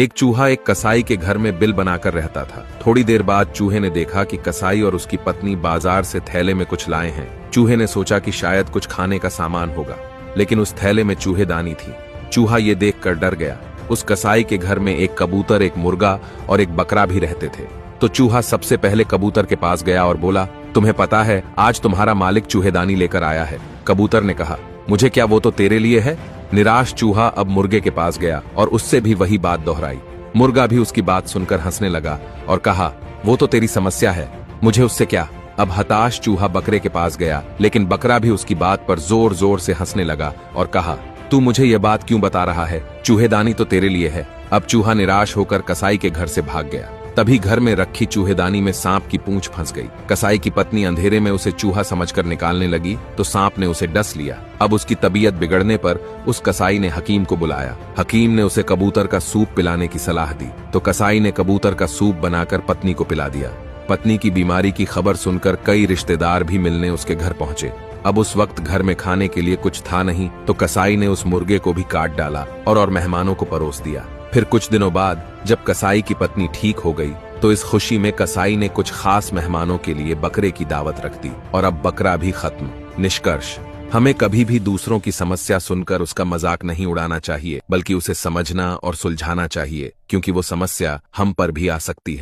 एक चूहा एक कसाई के घर में बिल बनाकर रहता था। थोड़ी देर बाद चूहे ने देखा कि कसाई और उसकी पत्नी बाजार से थैले में कुछ लाए हैं। चूहे ने सोचा कि शायद कुछ खाने का सामान होगा, लेकिन उस थैले में चूहेदानी थी। चूहा ये देखकर डर गया। उस कसाई के घर में एक कबूतर, एक मुर्गा और एक बकरा भी रहते थे। तो चूहा सबसे पहले कबूतर के पास गया और बोला, तुम्हें पता है आज तुम्हारा मालिक चूहेदानी लेकर आया है। कबूतर ने कहा, मुझे क्या, वो तो तेरे लिए है। निराश चूहा अब मुर्गे के पास गया और उससे भी वही बात दोहराई। मुर्गा भी उसकी बात सुनकर हंसने लगा और कहा, वो तो तेरी समस्या है, मुझे उससे क्या। अब हताश चूहा बकरे के पास गया, लेकिन बकरा भी उसकी बात पर जोर जोर से हंसने लगा और कहा, तू मुझे यह बात क्यों बता रहा है, चूहेदानी तो तेरे लिए है। अब चूहा निराश होकर कसाई के घर से भाग गया। तभी घर में रखी चूहेदानी में सांप की पूंछ फंस गई। कसाई की पत्नी अंधेरे में उसे चूहा समझकर निकालने लगी तो सांप ने उसे डस लिया। अब उसकी तबीयत बिगड़ने पर उस कसाई ने हकीम को बुलाया। हकीम ने उसे कबूतर का सूप पिलाने की सलाह दी तो कसाई ने कबूतर का सूप बनाकर पत्नी को पिला दिया। पत्नी की बीमारी की खबर सुनकर कई रिश्तेदार भी मिलने उसके घर पहुंचे। अब उस वक्त घर में खाने के लिए कुछ था नहीं तो कसाई ने उस मुर्गे को भी काट डाला और मेहमानों को परोस दिया। फिर कुछ दिनों बाद जब कसाई की पत्नी ठीक हो गई तो इस खुशी में कसाई ने कुछ खास मेहमानों के लिए बकरे की दावत रख दी और अब बकरा भी खत्म। निष्कर्ष, हमें कभी भी दूसरों की समस्या सुनकर उसका मजाक नहीं उड़ाना चाहिए, बल्कि उसे समझना और सुलझाना चाहिए, क्योंकि वो समस्या हम पर भी आ सकती है।